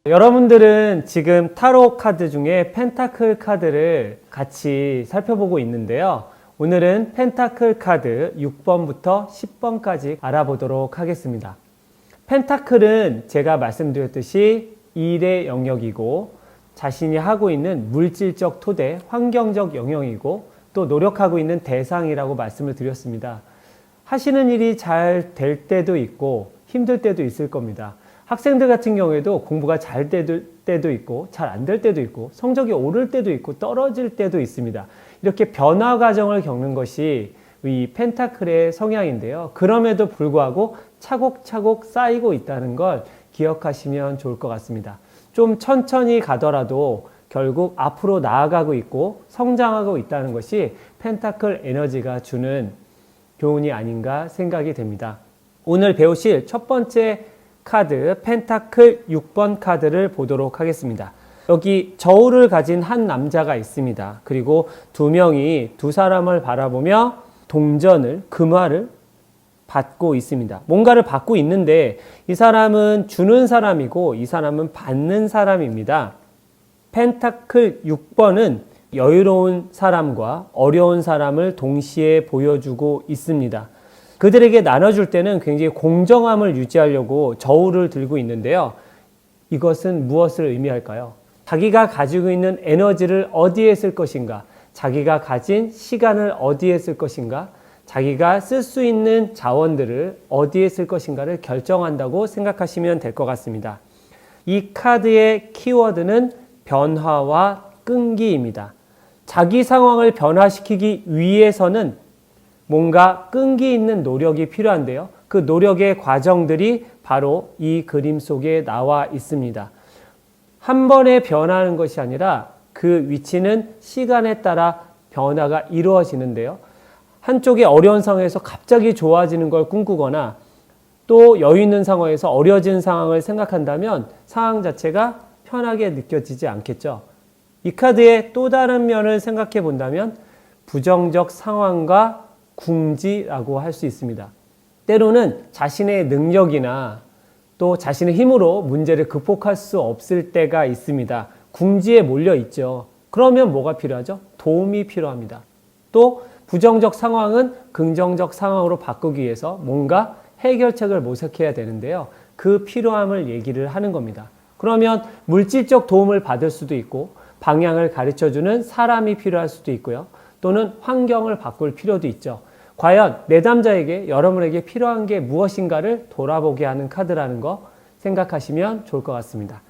여러분들은 지금 타로 카드 중에 펜타클 카드를 같이 살펴보고 있는데요. 오늘은 펜타클 카드 6번부터 10번까지 알아보도록 하겠습니다. 펜타클은 제가 말씀드렸듯이 일의 영역이고 자신이 하고 있는 물질적 토대, 환경적 영역이고 또 노력하고 있는 대상이라고 말씀을 드렸습니다. 하시는 일이 잘 될 때도 있고 힘들 때도 있을 겁니다. 학생들 같은 경우에도 공부가 잘 될 때도 있고 잘 안 될 때도 있고 성적이 오를 때도 있고 떨어질 때도 있습니다. 이렇게 변화 과정을 겪는 것이 이 펜타클의 성향인데요. 그럼에도 불구하고 차곡차곡 쌓이고 있다는 걸 기억하시면 좋을 것 같습니다. 좀 천천히 가더라도 결국 앞으로 나아가고 있고 성장하고 있다는 것이 펜타클 에너지가 주는 교훈이 아닌가 생각이 됩니다. 오늘 배우실 첫 번째 카드 펜타클 6번 카드를 보도록 하겠습니다. 여기 저울을 가진 한 남자가 있습니다. 그리고 두 명이 두 사람을 바라보며 동전을, 금화를 받고 있습니다. 뭔가를 받고 있는데 이 사람은 주는 사람이고 이 사람은 받는 사람입니다. 펜타클 6번은 여유로운 사람과 어려운 사람을 동시에 보여주고 있습니다. 그들에게 나눠줄 때는 굉장히 공정함을 유지하려고 저울을 들고 있는데요. 이것은 무엇을 의미할까요? 자기가 가지고 있는 에너지를 어디에 쓸 것인가? 자기가 가진 시간을 어디에 쓸 것인가? 자기가 쓸 수 있는 자원들을 어디에 쓸 것인가를 결정한다고 생각하시면 될 것 같습니다. 이 카드의 키워드는 변화와 끈기입니다. 자기 상황을 변화시키기 위해서는 뭔가 끈기 있는 노력이 필요한데요. 그 노력의 과정들이 바로 이 그림 속에 나와 있습니다. 한 번에 변하는 것이 아니라 그 위치는 시간에 따라 변화가 이루어지는데요. 한쪽의 어려운 상황에서 갑자기 좋아지는 걸 꿈꾸거나 또 여유 있는 상황에서 어려워지는 상황을 생각한다면 상황 자체가 편하게 느껴지지 않겠죠. 이 카드의 또 다른 면을 생각해 본다면 부정적 상황과 궁지라고 할 수 있습니다. 때로는 자신의 능력이나 또 자신의 힘으로 문제를 극복할 수 없을 때가 있습니다. 궁지에 몰려 있죠. 그러면 뭐가 필요하죠? 도움이 필요합니다. 또 부정적 상황은 긍정적 상황으로 바꾸기 위해서 뭔가 해결책을 모색해야 되는데요. 그 필요함을 얘기를 하는 겁니다. 그러면 물질적 도움을 받을 수도 있고 방향을 가르쳐주는 사람이 필요할 수도 있고요. 또는 환경을 바꿀 필요도 있죠. 과연 내담자에게 여러분에게 필요한 게 무엇인가를 돌아보게 하는 카드라는 거 생각하시면 좋을 것 같습니다.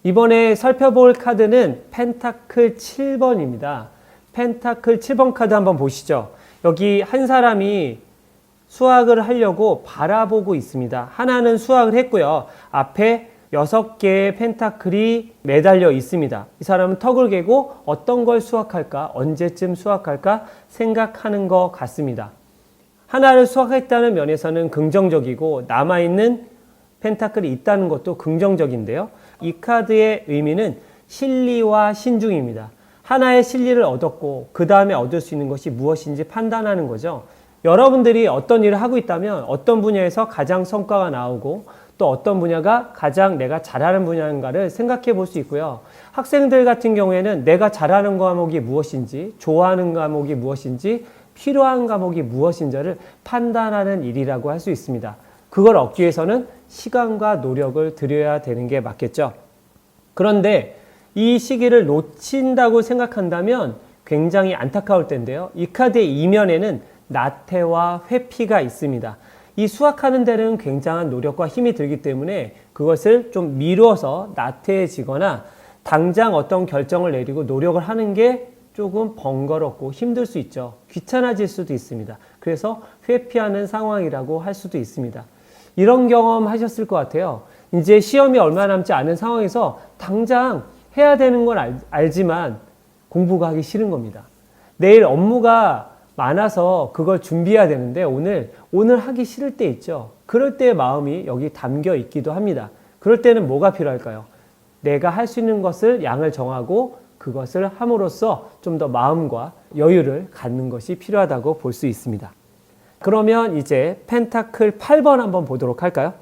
이번에 살펴볼 카드는 펜타클 7번입니다. 펜타클 7번 카드 한번 보시죠. 여기 한 사람이 수확을 하려고 바라보고 있습니다. 하나는 수확을 했고요. 앞에 6개의 펜타클이 매달려 있습니다. 이 사람은 턱을 개고 어떤 걸 수확할까, 언제쯤 수확할까 생각하는 것 같습니다. 하나를 수확했다는 면에서는 긍정적이고 남아있는 펜타클이 있다는 것도 긍정적인데요. 이 카드의 의미는 실리와 신중입니다. 하나의 실리를 얻었고 그 다음에 얻을 수 있는 것이 무엇인지 판단하는 거죠. 여러분들이 어떤 일을 하고 있다면 어떤 분야에서 가장 성과가 나오고 또 어떤 분야가 가장 내가 잘하는 분야인가를 생각해 볼 수 있고요. 학생들 같은 경우에는 내가 잘하는 과목이 무엇인지, 좋아하는 과목이 무엇인지, 필요한 과목이 무엇인지를 판단하는 일이라고 할 수 있습니다. 그걸 얻기 위해서는 시간과 노력을 들여야 되는 게 맞겠죠. 그런데 이 시기를 놓친다고 생각한다면 굉장히 안타까울 텐데요. 이 카드의 이면에는 나태와 회피가 있습니다. 이 수확하는 데는 굉장한 노력과 힘이 들기 때문에 그것을 좀 미뤄서 나태해지거나 당장 어떤 결정을 내리고 노력을 하는 게 조금 번거롭고 힘들 수 있죠. 귀찮아질 수도 있습니다. 그래서 회피하는 상황이라고 할 수도 있습니다. 이런 경험 하셨을 것 같아요. 이제 시험이 얼마 남지 않은 상황에서 당장 해야 되는 건 알지만 공부가 하기 싫은 겁니다. 내일 업무가 많아서 그걸 준비해야 되는데 오늘 하기 싫을 때 있죠. 그럴 때의 마음이 여기 담겨 있기도 합니다. 그럴 때는 뭐가 필요할까요? 내가 할 수 있는 것을 양을 정하고 그것을 함으로써 좀 더 마음과 여유를 갖는 것이 필요하다고 볼 수 있습니다. 그러면 이제 펜타클 8번 한번 보도록 할까요?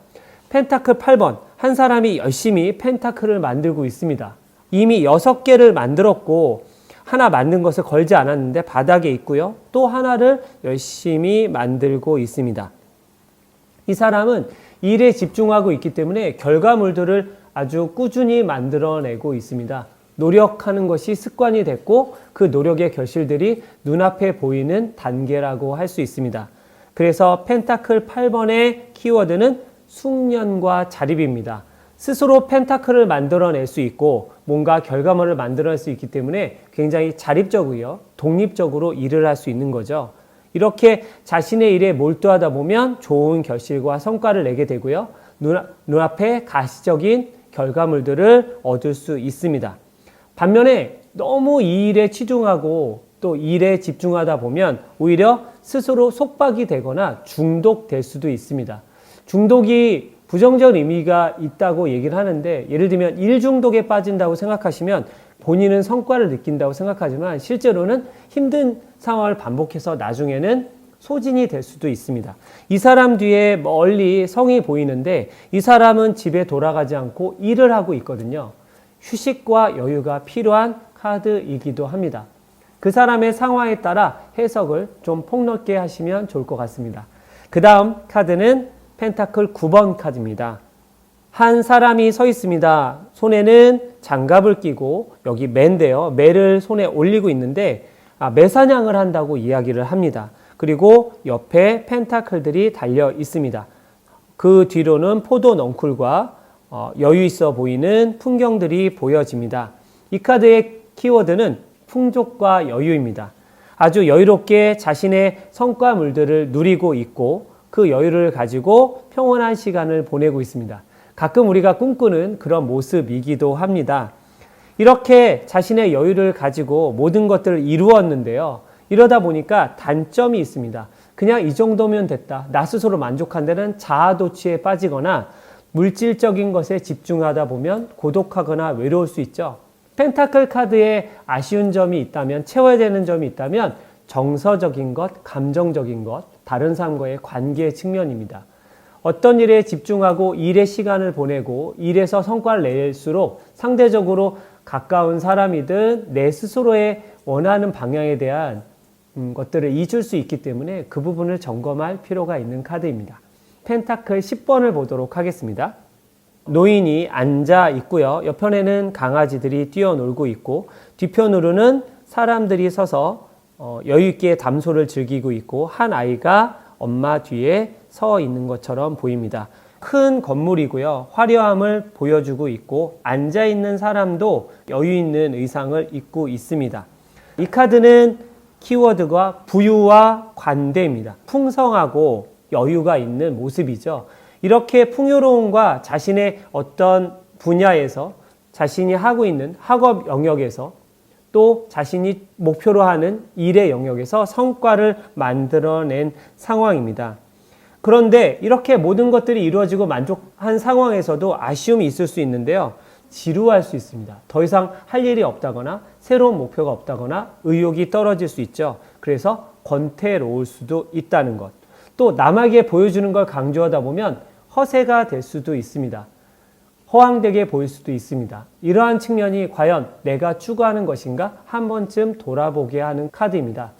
펜타클 8번. 한 사람이 열심히 펜타클을 만들고 있습니다. 이미 6개를 만들었고 하나 만든 것을 걸지 않았는데 바닥에 있고요. 또 하나를 열심히 만들고 있습니다. 이 사람은 일에 집중하고 있기 때문에 결과물들을 아주 꾸준히 만들어내고 있습니다. 노력하는 것이 습관이 됐고 그 노력의 결실들이 눈앞에 보이는 단계라고 할 수 있습니다. 그래서 펜타클 8번의 키워드는 숙련과 자립입니다. 스스로 펜타클을 만들어낼 수 있고 뭔가 결과물을 만들어낼 수 있기 때문에 굉장히 자립적이고요. 독립적으로 일을 할 수 있는 거죠. 이렇게 자신의 일에 몰두하다 보면 좋은 결실과 성과를 내게 되고요. 눈앞에 가시적인 결과물들을 얻을 수 있습니다. 반면에 너무 이 일에 치중하고 또 일에 집중하다 보면 오히려 스스로 속박이 되거나 중독될 수도 있습니다. 중독이 부정적 의미가 있다고 얘기를 하는데 예를 들면 일 중독에 빠진다고 생각하시면 본인은 성과를 느낀다고 생각하지만 실제로는 힘든 상황을 반복해서 나중에는 소진이 될 수도 있습니다. 이 사람 뒤에 멀리 성이 보이는데 이 사람은 집에 돌아가지 않고 일을 하고 있거든요. 휴식과 여유가 필요한 카드이기도 합니다. 그 사람의 상황에 따라 해석을 좀 폭넓게 하시면 좋을 것 같습니다. 그 다음 카드는 펜타클 9번 카드입니다. 한 사람이 서 있습니다. 손에는 장갑을 끼고 여기 매인데요. 매를 손에 올리고 있는데 매사냥을 한다고 이야기를 합니다. 그리고 옆에 펜타클들이 달려 있습니다. 그 뒤로는 포도 넝쿨과 여유 있어 보이는 풍경들이 보여집니다. 이 카드의 키워드는 풍족과 여유입니다. 아주 여유롭게 자신의 성과물들을 누리고 있고 그 여유를 가지고 평온한 시간을 보내고 있습니다. 가끔 우리가 꿈꾸는 그런 모습이기도 합니다. 이렇게 자신의 여유를 가지고 모든 것들을 이루었는데요. 이러다 보니까 단점이 있습니다. 그냥 이 정도면 됐다. 나 스스로 만족한다는 자아도취에 빠지거나 물질적인 것에 집중하다 보면 고독하거나 외로울 수 있죠. 펜타클 카드에 아쉬운 점이 있다면, 채워야 되는 점이 있다면 정서적인 것, 감정적인 것, 다른 사람과의 관계 측면입니다. 어떤 일에 집중하고 일에 시간을 보내고 일에서 성과를 낼수록 상대적으로 가까운 사람이든 내 스스로의 원하는 방향에 대한 것들을 잊을 수 있기 때문에 그 부분을 점검할 필요가 있는 카드입니다. 펜타클 10번을 보도록 하겠습니다. 노인이 앉아 있고요. 옆편에는 강아지들이 뛰어놀고 있고 뒤편으로는 사람들이 서서 여유 있게 담소를 즐기고 있고 한 아이가 엄마 뒤에 서 있는 것처럼 보입니다. 큰 건물이고요. 화려함을 보여주고 있고 앉아 있는 사람도 여유 있는 의상을 입고 있습니다. 이 카드는 키워드가 부유와 관대입니다. 풍성하고 여유가 있는 모습이죠. 이렇게 풍요로움과 자신의 어떤 분야에서 자신이 하고 있는 학업 영역에서 또 자신이 목표로 하는 일의 영역에서 성과를 만들어낸 상황입니다. 그런데 이렇게 모든 것들이 이루어지고 만족한 상황에서도 아쉬움이 있을 수 있는데요. 지루할 수 있습니다. 더 이상 할 일이 없다거나 새로운 목표가 없다거나 의욕이 떨어질 수 있죠. 그래서 권태로울 수도 있다는 것. 또 남에게 보여주는 걸 강조하다 보면 허세가 될 수도 있습니다. 허황되게 보일 수도 있습니다. 이러한 측면이 과연 내가 추구하는 것인가 한 번쯤 돌아보게 하는 카드입니다.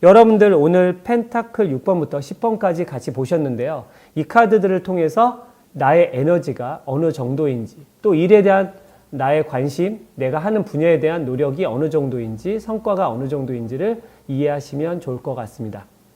여러분들 오늘 펜타클 6번부터 10번까지 같이 보셨는데요. 이 카드들을 통해서 나의 에너지가 어느 정도인지 또 일에 대한 나의 관심, 내가 하는 분야에 대한 노력이 어느 정도인지 성과가 어느 정도인지를 이해하시면 좋을 것 같습니다.